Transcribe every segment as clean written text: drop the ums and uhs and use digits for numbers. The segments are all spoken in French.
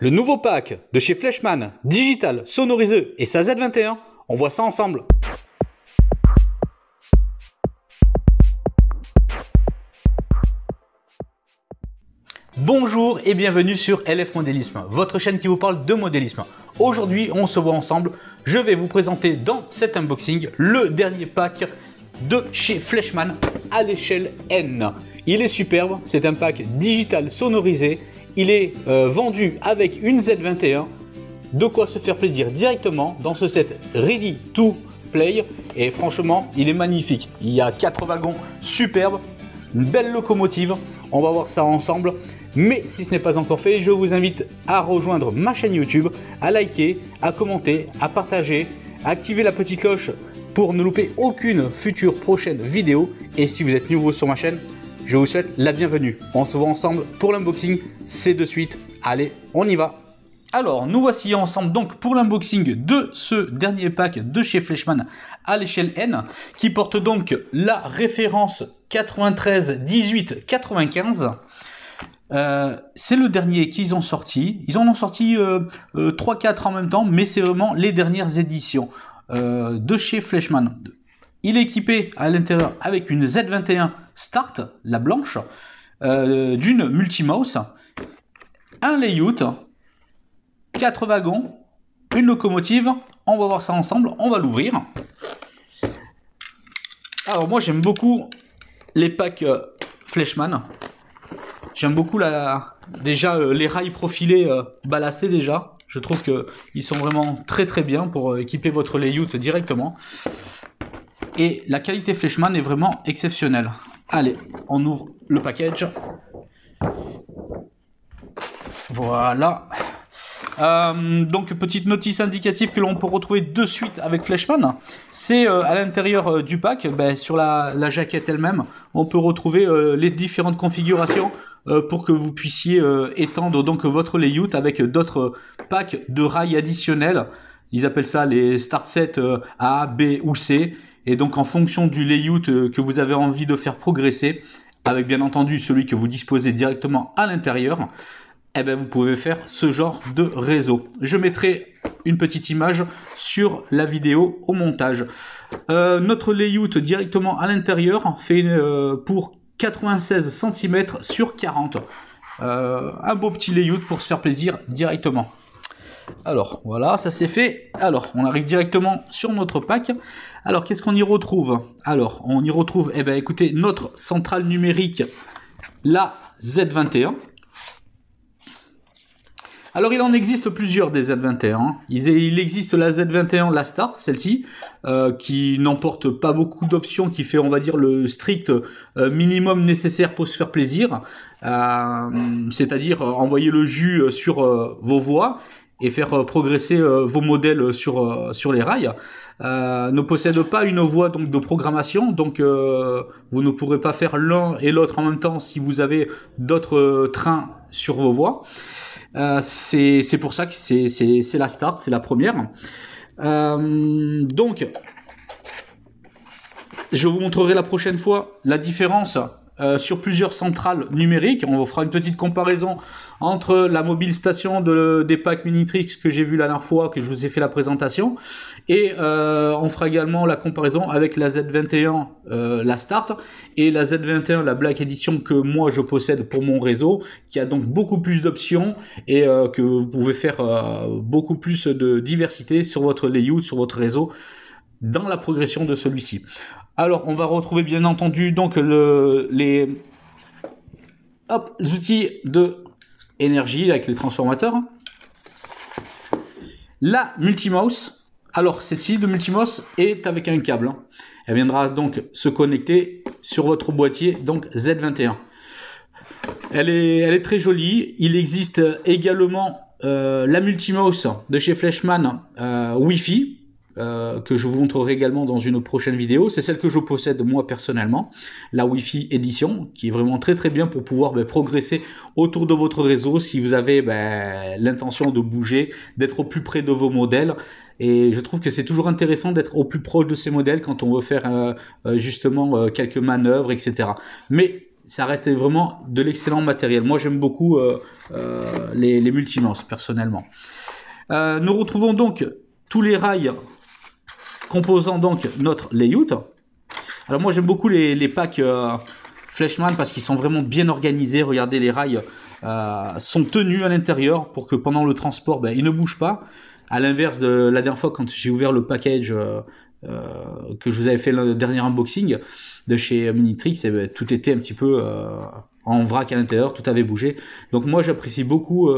Le nouveau pack de chez Fleischmann, digital, sonorisé et sa Z21, on voit ça ensemble. Bonjour et bienvenue sur LF Modélisme, votre chaîne qui vous parle de modélisme. Aujourd'hui, on se voit ensemble. Je vais vous présenter dans cet unboxing le dernier pack de chez Fleischmann à l'échelle N. Il est superbe, c'est un pack digital sonorisé. Il est vendu avec une Z21. De quoi se faire plaisir directement dans ce set Ready to Play. Et franchement, il est magnifique. Il y a 4 wagons superbes, une belle locomotive. On va voir ça ensemble. Mais si ce n'est pas encore fait, je vous invite à rejoindre ma chaîne YouTube, à liker, à commenter, à partager, à activer la petite cloche pour ne louper aucune future prochaine vidéo. Et si vous êtes nouveau sur ma chaîne, je vous souhaite la bienvenue. On se voit ensemble pour l'unboxing, c'est de suite. Allez, on y va. Alors, nous voici ensemble donc pour l'unboxing de ce dernier pack de chez Fleischmann à l'échelle N, qui porte donc la référence 93 18 95. C'est le dernier qu'ils ont sorti. Ils en ont sorti 3-4 en même temps, mais c'est vraiment les dernières éditions de chez Fleischmann. Il est équipé à l'intérieur avec une Z21 Start, la blanche, d'une multimouse, un layout, 4 wagons, une locomotive. On va voir ça ensemble, on va l'ouvrir. Alors moi j'aime beaucoup les packs Fleischmann. J'aime beaucoup déjà les rails profilés ballastés déjà. Je trouve qu'ils sont vraiment très bien pour équiper votre layout directement. Et la qualité Fleischmann est vraiment exceptionnelle. Allez, on ouvre le package. Voilà. Donc petite notice indicative que l'on peut retrouver de suite avec Fleischmann, c'est à l'intérieur du pack, sur la jaquette elle-même, on peut retrouver les différentes configurations pour que vous puissiez étendre donc votre layout avec d'autres packs de rails additionnels. Ils appellent ça les start sets A, B ou C, et donc en fonction du layout que vous avez envie de faire progresser, avec bien entendu celui que vous disposez directement à l'intérieur, eh bien, vous pouvez faire ce genre de réseau. Je mettrai une petite image sur la vidéo au montage. Notre layout directement à l'intérieur fait pour 96 cm sur 40. Un beau petit layout pour se faire plaisir directement. Alors voilà, ça c'est fait. Alors on arrive directement sur notre pack. Alors qu'est-ce qu'on y retrouve? Alors on y retrouve, écoutez, notre centrale numérique, la Z21. Alors il en existe plusieurs des Z21. Il existe la Z21, la Start, celle-ci, qui n'emporte pas beaucoup d'options, qui fait, on va dire, le strict minimum nécessaire pour se faire plaisir. C'est-à-dire envoyer le jus sur vos voies et faire progresser vos modèles sur les rails. Ne possède pas une voie donc de programmation, donc vous ne pourrez pas faire l'un et l'autre en même temps si vous avez d'autres trains sur vos voies. C'est pour ça que c'est la Start, c'est la première. Donc, je vous montrerai la prochaine fois la différence sur plusieurs centrales numériques. On fera une petite comparaison entre la mobile station des packs Minitrix que j'ai vu la dernière fois, que je vous ai fait la présentation, et on fera également la comparaison avec la Z21 la Start et la Z21 la Black Edition que moi je possède pour mon réseau, qui a donc beaucoup plus d'options et que vous pouvez faire beaucoup plus de diversité sur votre layout, sur votre réseau, dans la progression de celui-ci. Alors on va retrouver bien entendu donc les outils de énergie avec les transformateurs. La multimouse. Alors celle-ci de multimouse est avec un câble. Elle viendra donc se connecter sur votre boîtier donc Z21. Elle est très jolie. Il existe également la multimouse de chez Fleischmann Wi-Fi. Que je vous montrerai également dans une prochaine vidéo. C'est celle que je possède moi personnellement, la Wi-Fi édition, qui est vraiment très bien pour pouvoir progresser autour de votre réseau si vous avez l'intention de bouger, d'être au plus près de vos modèles. Et je trouve que c'est toujours intéressant d'être au plus proche de ces modèles quand on veut faire justement quelques manœuvres, etc. Mais ça reste vraiment de l'excellent matériel. Moi, j'aime beaucoup les Multimances, personnellement. Nous retrouvons donc tous les rails composant donc notre layout. Alors moi, j'aime beaucoup les packs Fleshman parce qu'ils sont vraiment bien organisés. Regardez, les rails sont tenus à l'intérieur pour que pendant le transport, ben, ils ne bougent pas. À l'inverse de la dernière fois, quand j'ai ouvert le package que je vous avais fait le dernier unboxing de chez Minitrix, et ben, tout était un petit peu en vrac à l'intérieur, tout avait bougé. Donc moi j'apprécie beaucoup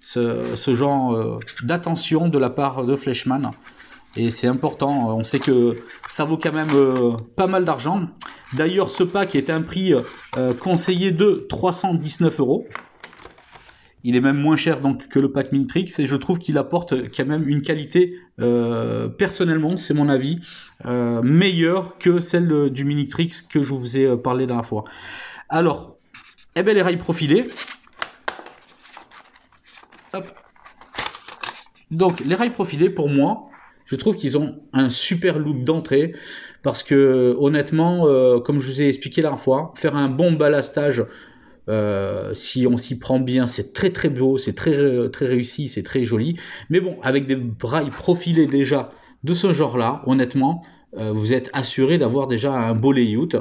ce genre d'attention de la part de Fleshman, et c'est important. On sait que ça vaut quand même pas mal d'argent. D'ailleurs, ce pack est un prix conseillé de 319 €. Il est même moins cher donc que le pack Minitrix, et je trouve qu'il apporte quand même une qualité, personnellement, c'est mon avis, meilleure que celle du Minitrix que je vous ai parlé la dernière fois. Alors, eh bien, les rails profilés. Hop. Donc, les rails profilés, pour moi, je trouve qu'ils ont un super look d'entrée, parce que honnêtement, comme je vous ai expliqué la dernière fois, faire un bon ballastage, si on s'y prend bien, c'est très très beau, c'est très, très réussi, c'est très joli. Mais bon, avec des rails profilés déjà de ce genre-là, honnêtement, vous êtes assuré d'avoir déjà un beau layout.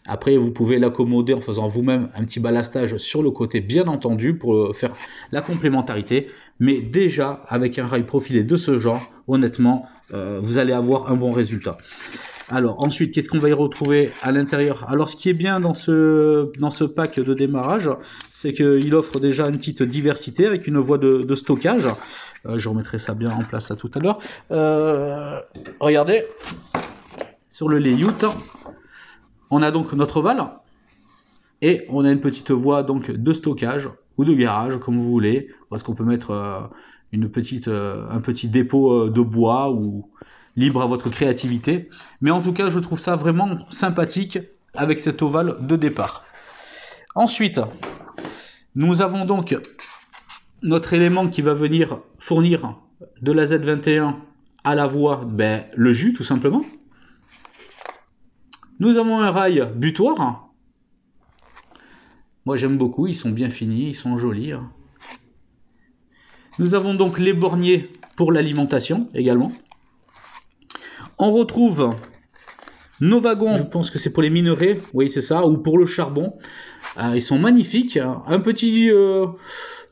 Après, vous pouvez l'accommoder en faisant vous-même un petit ballastage sur le côté, bien entendu, pour faire la complémentarité. Mais déjà, avec un rail profilé de ce genre, honnêtement, vous allez avoir un bon résultat. Alors ensuite, qu'est-ce qu'on va y retrouver à l'intérieur? Alors ce qui est bien dans ce pack de démarrage, c'est qu'il offre déjà une petite diversité avec une voie de stockage. Je remettrai ça bien en place là tout à l'heure. Regardez, sur le layout, on a donc notre ovale et on a une petite voie donc de stockage ou de garage, comme vous voulez, parce qu'on peut mettre un petit dépôt de bois, ou libre à votre créativité. Mais en tout cas, je trouve ça vraiment sympathique avec cet ovale de départ. Ensuite, nous avons donc notre élément qui va venir fournir de la Z21 à la voie, ben, le jus tout simplement. Nous avons un rail butoir. Moi j'aime beaucoup, ils sont bien finis, ils sont jolis. Nous avons donc les borniers pour l'alimentation également. On retrouve nos wagons, je pense que c'est pour les minerais, oui c'est ça, ou pour le charbon. Ils sont magnifiques. Un petit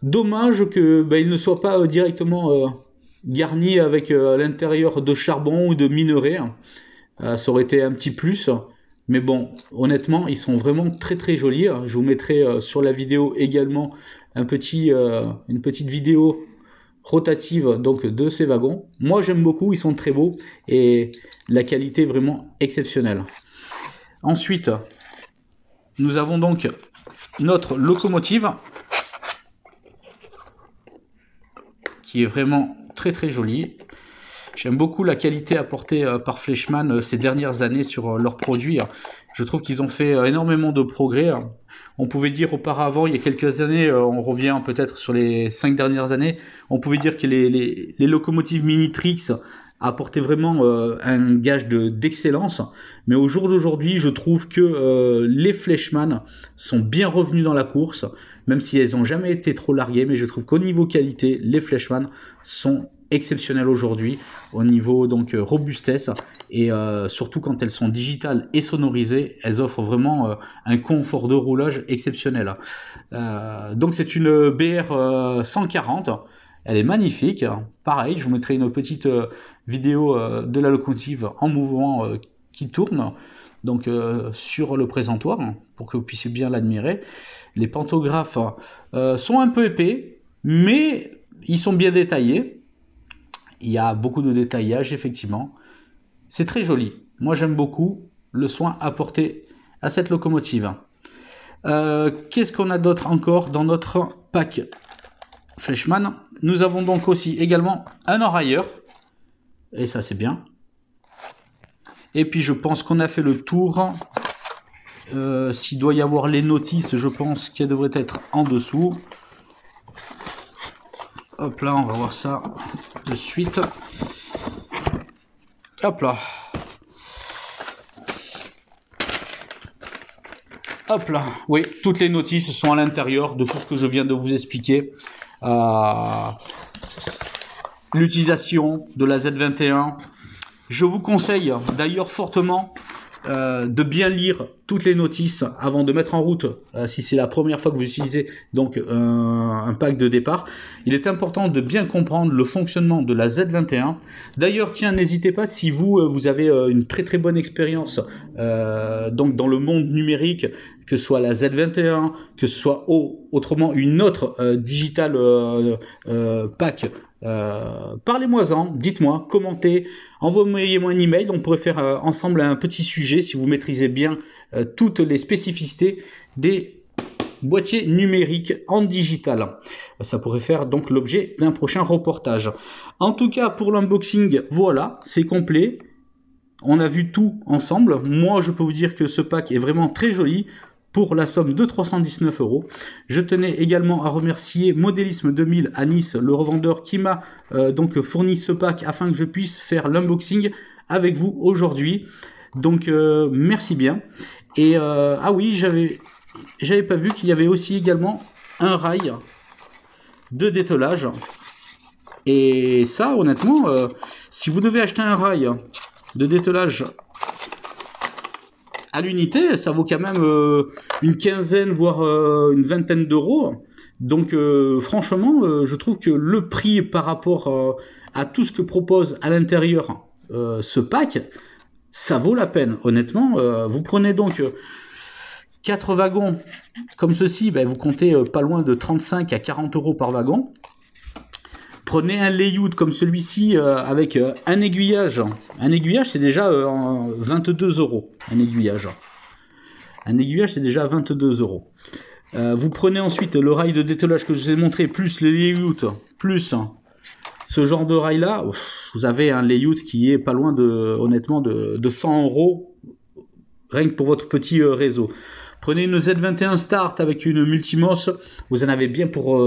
dommage que ben, ils ne soient pas directement garnis avec l'intérieur de charbon ou de minerais. Ça aurait été un petit plus. Mais bon, honnêtement, ils sont vraiment très très jolis. Je vous mettrai sur la vidéo également une petite vidéo rotative donc de ces wagons. Moi j'aime beaucoup, ils sont très beaux et la qualité est vraiment exceptionnelle. Ensuite, nous avons donc notre locomotive qui est vraiment très très jolie. J'aime beaucoup la qualité apportée par Fleshman ces dernières années sur leurs produits. Je trouve qu'ils ont fait énormément de progrès. On pouvait dire auparavant, il y a quelques années, on revient peut-être sur les 5 dernières années, on pouvait dire que les locomotives Minitrix apportaient vraiment un gage d'excellence. Mais au jour d'aujourd'hui, je trouve que les Fleshman sont bien revenus dans la course, même si elles n'ont jamais été trop larguées. Mais je trouve qu'au niveau qualité, les Fleshman sont exceptionnelles aujourd'hui, au niveau donc robustesse, et surtout quand elles sont digitales et sonorisées, elles offrent vraiment un confort de roulage exceptionnel. Donc c'est une BR 140, elle est magnifique. Pareil, je vous mettrai une petite vidéo de la locomotive en mouvement qui tourne donc sur le présentoir pour que vous puissiez bien l'admirer. Les pantographes sont un peu épais, mais ils sont bien détaillés. Il y a beaucoup de détaillage, effectivement. C'est très joli. Moi, j'aime beaucoup le soin apporté à cette locomotive. Qu'est-ce qu'on a d'autre encore dans notre pack Fleshman? Nous avons donc aussi également un enrailleur. Et ça, c'est bien. Et puis, je pense qu'on a fait le tour. S'il doit y avoir les notices, je pense qu'elles devraient être en dessous. Hop là, on va voir ça de suite. Hop là. Hop là, oui, toutes les notices sont à l'intérieur de tout ce que je viens de vous expliquer. L'utilisation de la Z21. Je vous conseille d'ailleurs fortement de bien lire toutes les notices avant de mettre en route, si c'est la première fois que vous utilisez donc un pack de départ. Il est important de bien comprendre le fonctionnement de la Z21. D'ailleurs, tiens, n'hésitez pas, si vous avez une très bonne expérience donc dans le monde numérique, que ce soit la Z21, que ce soit autrement une autre digital pack, parlez-moi-en, dites-moi, commentez, envoyez-moi un email, on pourrait faire ensemble un petit sujet si vous maîtrisez bien toutes les spécificités des boîtiers numériques en digital. Ça pourrait faire donc l'objet d'un prochain reportage. En tout cas, pour l'unboxing, voilà, c'est complet. On a vu tout ensemble. Moi, je peux vous dire que ce pack est vraiment très joli pour la somme de 319 €. Je tenais également à remercier Modélisme 2000 à Nice, le revendeur qui m'a donc fourni ce pack afin que je puisse faire l'unboxing avec vous aujourd'hui. Donc merci bien. Et ah oui, j'avais pas vu qu'il y avait aussi également un rail de dételage. Et ça, honnêtement, si vous devez acheter un rail de dételage à l'unité, ça vaut quand même une quinzaine, voire une vingtaine d'euros. Donc franchement, je trouve que le prix par rapport à tout ce que propose à l'intérieur ce pack, ça vaut la peine. Honnêtement, vous prenez donc 4 wagons comme ceci, ben, vous comptez pas loin de 35 à 40 € par wagon. Prenez un layout comme celui-ci avec un aiguillage. Un aiguillage, c'est déjà 22 €. Un aiguillage. Un aiguillage, c'est déjà 22 €. Vous prenez ensuite le rail de dételage que je vous ai montré, plus le layout, plus ce genre de rail-là. Vous avez un layout qui est pas loin de, honnêtement, de 100 € rien que pour votre petit réseau. Prenez une Z21 Start avec une Multimos, vous en avez bien pour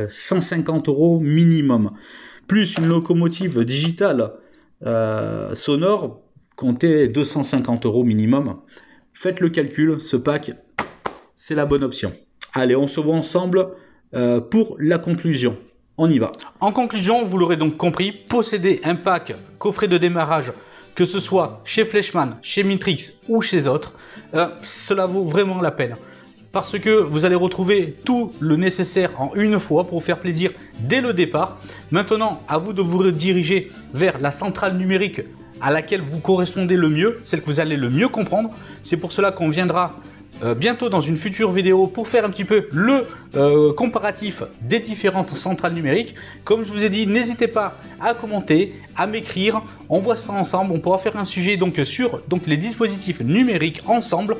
150 € minimum. Plus une locomotive digitale sonore, comptez 250 € minimum. Faites le calcul, ce pack, c'est la bonne option. Allez, on se voit ensemble pour la conclusion. On y va. En conclusion, vous l'aurez donc compris, posséder un pack coffret de démarrage, que ce soit chez Fleischmann, chez Mitrix ou chez autres, cela vaut vraiment la peine. Parce que vous allez retrouver tout le nécessaire en une fois pour vous faire plaisir dès le départ. Maintenant, à vous de vous rediriger vers la centrale numérique à laquelle vous correspondez le mieux, celle que vous allez le mieux comprendre. C'est pour cela qu'on viendra bientôt dans une future vidéo pour faire un petit peu le comparatif des différentes centrales numériques. Comme je vous ai dit, n'hésitez pas à commenter, à m'écrire, on voit ça ensemble, on pourra faire un sujet donc sur les dispositifs numériques ensemble.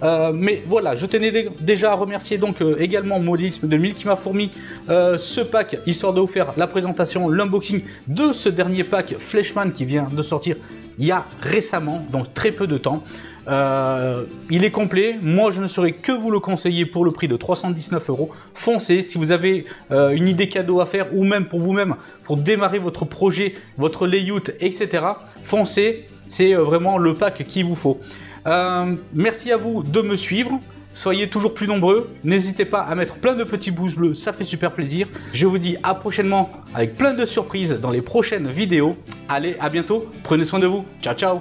Mais voilà, je tenais déjà à remercier donc également Modélisme 2000 qui m'a fourni ce pack, histoire de vous faire la présentation, l'unboxing de ce dernier pack Fleischmann qui vient de sortir il y a récemment, donc très peu de temps. Il est complet, moi je ne saurais que vous le conseiller pour le prix de 319 €. Foncez, si vous avez une idée cadeau à faire ou même pour vous-même, pour démarrer votre projet, votre layout, etc. Foncez, c'est vraiment le pack qu'il vous faut. Merci à vous de me suivre, soyez toujours plus nombreux, n'hésitez pas à mettre plein de petits pouces bleus, ça fait super plaisir. Je vous dis à prochainement avec plein de surprises dans les prochaines vidéos. Allez, à bientôt, prenez soin de vous, ciao ciao.